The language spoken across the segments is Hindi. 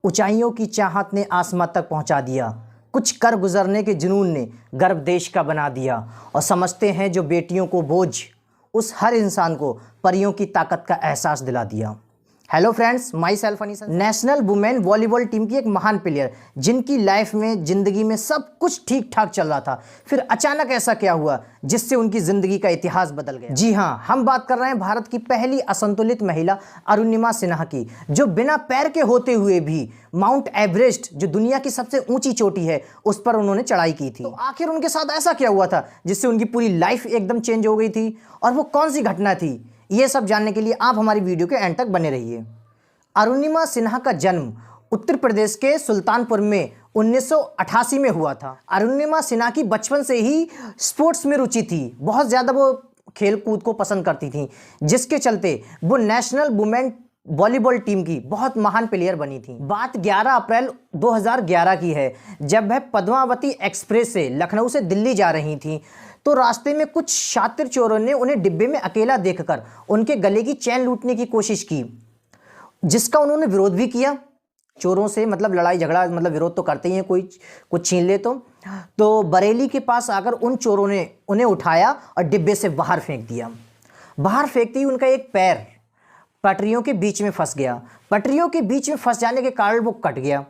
ऊंचाइयों की चाहत ने आसमां तक पहुंचा दिया। कुछ कर गुजरने के जुनून ने गर्व देश का बना दिया। और समझते हैं जो बेटियों को बोझ, उस हर इंसान को परियों की ताकत का एहसास दिला दिया। Hello friends, my self Anisa, national women volleyball team की एक महान प्लेयर जिनकी लाइफ में, ज़िंदगी में सब कुछ ठीक ठाक चल रहा था, फिर अचानक ऐसा क्या हुआ जिससे उनकी ज़िंदगी का इतिहास बदल गया। जी हाँ, हम बात कर रहे हैं भारत की पहली असंतुलित महिला अरुणिमा सिन्हा की, जो बिना पैर के होते हुए भी माउंट एवरेस्ट, जो दुनिया की सबसे ऊंची चोटी है, उस पर उन्होंने चढ़ाई की थी। तो आखिर उनके साथ ऐसा क्या हुआ था जिससे उनकी पूरी लाइफ एकदम चेंज हो गई थी, और वो कौन सी घटना थी, ये सब जानने के लिए आप हमारी वीडियो के एंड तक बने रहिए। अरुणिमा सिन्हा का जन्म उत्तर प्रदेश के सुल्तानपुर में 1988 में हुआ था। अरुणिमा सिन्हा की बचपन से ही स्पोर्ट्स में रुचि थी, बहुत ज़्यादा वो खेल कूद को पसंद करती थी, जिसके चलते वो नेशनल वुमेन वॉलीबॉल टीम की बहुत महान प्लेयर बनी थी। बात 11 अप्रैल 2011 की है, जब वह पद्मावती एक्सप्रेस से लखनऊ से दिल्ली जा रही थी, तो रास्ते में कुछ शातिर चोरों ने उन्हें डिब्बे में अकेला देखकर उनके गले की चैन लूटने की कोशिश की, जिसका उन्होंने विरोध भी किया। चोरों से मतलब लड़ाई झगड़ा, मतलब विरोध तो करते ही हैं, कोई कुछ छीन ले तो बरेली के पास आकर उन चोरों ने उन्हें उठाया और डिब्बे से बाहर फेंक दिया। बाहर फेंकते ही उनका एक पैर पटरियों के बीच में फंस गया। पटरियों के बीच में फंस जाने के कारण वो कट गया।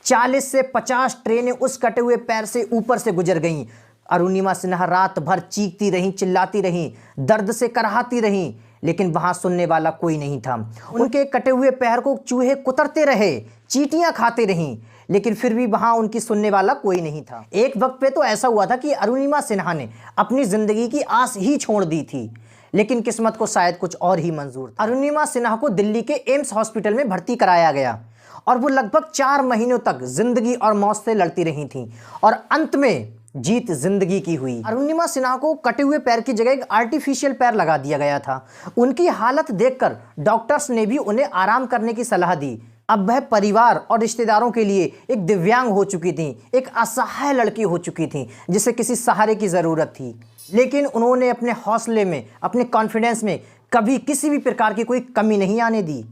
40 से 50 ट्रेनें उस कटे हुए पैर से ऊपर से गुजर गईं। अरुणिमा सिन्हा रात भर चीखती रहीं, चिल्लाती रहीं, दर्द से कराहती रहीं, लेकिन वहां सुनने वाला कोई नहीं था। उनके कटे हुए पैर को चूहे कुतरते रहे, चींटियां खाते रहीं, लेकिन फिर भी वहां उनकी सुनने वाला कोई नहीं था। एक वक्त पे तो ऐसा हुआ था कि अरुणिमा सिन्हा ने अपनी जिंदगी की आस ही छोड़ दी थी, लेकिन किस्मत को शायद कुछ और ही मंजूर था। अरुणिमा सिन्हा को दिल्ली के एम्स हॉस्पिटल में भर्ती कराया गया और वो लगभग 4 महीनों तक जिंदगी और मौत से लड़ती रही थी, और अंत में जीत जिंदगी की हुई। अरुणिमा सिन्हा को कटे हुए पैर की जगह एक आर्टिफिशियल पैर लगा दिया गया था। उनकी हालत देखकर डॉक्टर्स ने भी उन्हें आराम करने की सलाह दी। अब वह परिवार और रिश्तेदारों के लिए एक दिव्यांग हो चुकी थी, एक असहाय लड़की हो चुकी थी जिसे किसी सहारे की ज़रूरत थी। लेकिन उन्होंने अपने हौसले में, अपने कॉन्फिडेंस में कभी किसी भी प्रकार की कोई कमी नहीं आने दी।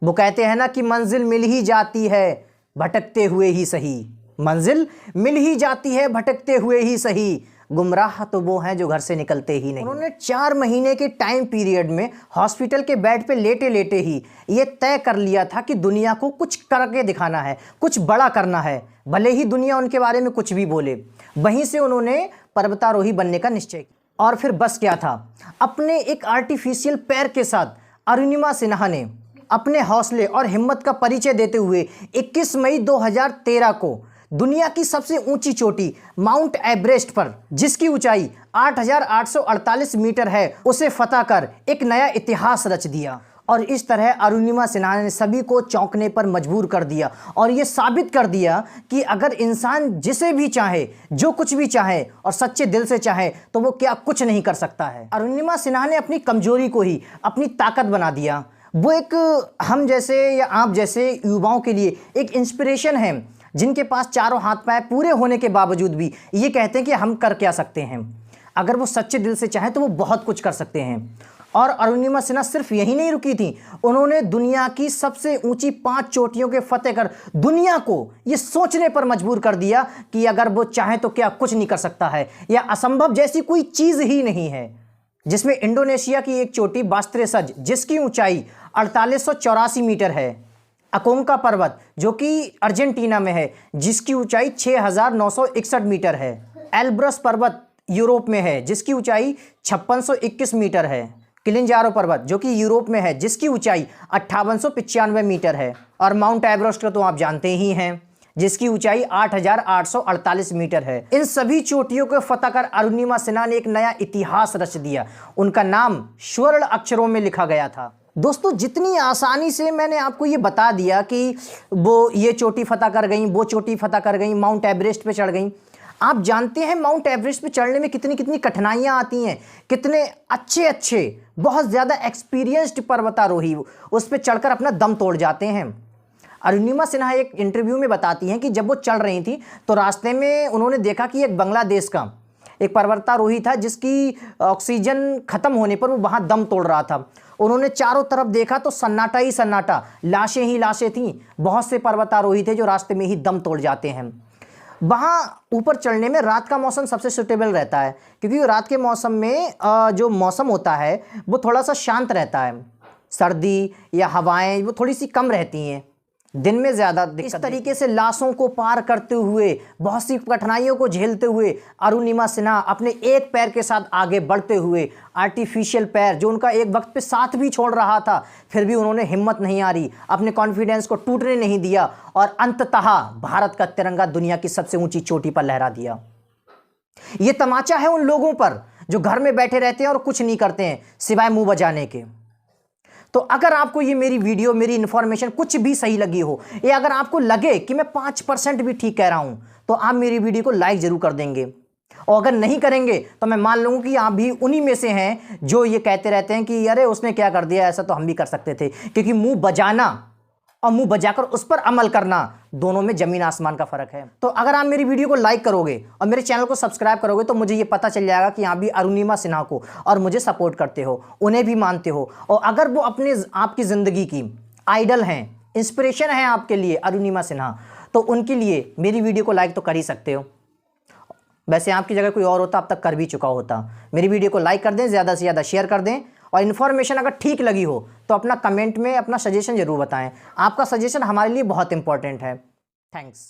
वो कहते हैं ना कि मंजिल मिल ही जाती है भटकते हुए ही सही, मंजिल मिल ही जाती है भटकते हुए ही सही, गुमराह तो वो हैं जो घर से निकलते ही नहीं। उन्होंने 4 महीने के टाइम पीरियड में हॉस्पिटल के बेड पे लेटे लेटे ही ये तय कर लिया था कि दुनिया को कुछ करके दिखाना है, कुछ बड़ा करना है, भले ही दुनिया उनके बारे में कुछ भी बोले। वहीं से उन्होंने पर्वतारोही बनने का निश्चय किया। और फिर बस क्या था, अपने एक आर्टिफिशियल पैर के साथ अरुणिमा सिन्हा ने अपने हौसले और हिम्मत का परिचय देते हुए 21 मई 2013 को दुनिया की सबसे ऊंची चोटी माउंट एवरेस्ट पर, जिसकी ऊंचाई 8,848 मीटर है, उसे फतह कर एक नया इतिहास रच दिया। और इस तरह अरुणिमा सिन्हा ने सभी को चौंकने पर मजबूर कर दिया और ये साबित कर दिया कि अगर इंसान जिसे भी चाहे, जो कुछ भी चाहे और सच्चे दिल से चाहे, तो वो क्या कुछ नहीं कर सकता है। अरुणिमा सिन्हा ने अपनी कमजोरी को ही अपनी ताकत बना दिया। वो एक हम जैसे या आप जैसे युवाओं के लिए एक इंस्पिरेशन है, जिनके पास चारों हाथ पैर पूरे होने के बावजूद भी ये कहते हैं कि हम कर क्या सकते हैं। अगर वो सच्चे दिल से चाहें तो वो बहुत कुछ कर सकते हैं। और अरुणिमा सिन्हा सिर्फ यही नहीं रुकी थी, उन्होंने दुनिया की सबसे ऊंची 5 चोटियों के फतेह कर दुनिया को ये सोचने पर मजबूर कर दिया कि अगर वो चाहे तो क्या कुछ नहीं कर सकता है, या असंभव जैसी कोई चीज़ ही नहीं है। जिसमें इंडोनेशिया की एक चोटी बास्त्रेसज, जिसकी ऊंचाई 4884 मीटर है, अकोंका पर्वत जो कि अर्जेंटीना में है, जिसकी ऊंचाई 6961 मीटर है, एल्ब्रस पर्वत यूरोप में है, जिसकी ऊंचाई 5621 मीटर है, किलिंजारो पर्वत जो कि यूरोप में है, जिसकी ऊंचाई 5895 मीटर है, और माउंट एवरेस्ट को तो आप जानते ही हैं, जिसकी ऊंचाई 8,848 मीटर है। इन सभी चोटियों को फतह कर अरुणिमा सिन्हा ने एक नया इतिहास रच दिया। उनका नाम स्वर्ण अक्षरों में लिखा गया था। दोस्तों, जितनी आसानी से मैंने आपको ये बता दिया कि वो ये चोटी फतह कर गई, वो चोटी फतह कर गई, माउंट एवरेस्ट पे चढ़ गई, आप जानते हैं माउंट एवरेस्ट पे चढ़ने में कितनी कितनी कठिनाइयाँ आती हैं, कितने अच्छे बहुत ज़्यादा एक्सपीरियंस्ड पर्वतारोही उस पर चढ़कर अपना दम तोड़ जाते हैं। अरुणिमा सिन्हा एक इंटरव्यू में बताती हैं कि जब वो चल रही थी तो रास्ते में उन्होंने देखा कि एक बांग्लादेश का एक पर्वतारोही था जिसकी ऑक्सीजन खत्म होने पर वो वहां दम तोड़ रहा था। उन्होंने चारों तरफ देखा तो सन्नाटा ही सन्नाटा, लाशें ही लाशें थीं। बहुत से पर्वतारोही थे जो रास्ते में ही दम तोड़ जाते हैं। वहाँ ऊपर चढ़ने में रात का मौसम सबसे सूटेबल रहता है, क्योंकि रात के मौसम में जो मौसम होता है वो थोड़ा सा शांत रहता है। सर्दी या हवाएं वो थोड़ी सी कम रहती हैं, दिन में ज़्यादा दिक्कत। इस तरीके से लाशों को पार करते हुए, बहुत सी कठिनाइयों को झेलते हुए अरुणिमा सिन्हा अपने एक पैर के साथ आगे बढ़ते हुए, आर्टिफिशियल पैर जो उनका एक वक्त पे साथ भी छोड़ रहा था, फिर भी उन्होंने हिम्मत नहीं हारी, अपने कॉन्फिडेंस को टूटने नहीं दिया और अंततः भारत का तिरंगा दुनिया की सबसे ऊंची चोटी पर लहरा दिया। ये तमाचा है उन लोगों पर जो घर में बैठे रहते हैं और कुछ नहीं करते हैं सिवाय मुंह बजाने के। तो अगर आपको ये मेरी वीडियो, मेरी इंफॉर्मेशन कुछ भी सही लगी हो, या अगर आपको लगे कि मैं 5% भी ठीक कह रहा हूं, तो आप मेरी वीडियो को लाइक जरूर कर देंगे। और अगर नहीं करेंगे तो मैं मान लूंगा कि आप भी उन्हीं में से हैं जो ये कहते रहते हैं कि अरे उसने क्या कर दिया, ऐसा तो हम भी कर सकते थे। क्योंकि मुंह बजाना और मुंह बजाकर उस पर अमल करना, दोनों में जमीन आसमान का फर्क है। तो अगर आप मेरी वीडियो को लाइक करोगे और मेरे चैनल को सब्सक्राइब करोगे तो मुझे ये पता चल जाएगा कि आप भी अरुणिमा सिन्हा को और मुझे सपोर्ट करते हो, उन्हें भी मानते हो। और अगर वो अपने आपकी ज़िंदगी की आइडल हैं, इंस्पिरेशन है आपके लिए अरुणिमा सिन्हा, तो उनके लिए मेरी वीडियो को लाइक तो कर ही सकते हो। वैसे आपकी जगह कोई और होता अब तक कर भी चुका होता। मेरी वीडियो को लाइक कर दें, ज़्यादा से ज़्यादा शेयर कर दें, और इन्फॉर्मेशन अगर ठीक लगी हो तो अपना कमेंट में अपना सजेशन ज़रूर बताएं। आपका सजेशन हमारे लिए बहुत इंपॉर्टेंट है। थैंक्स।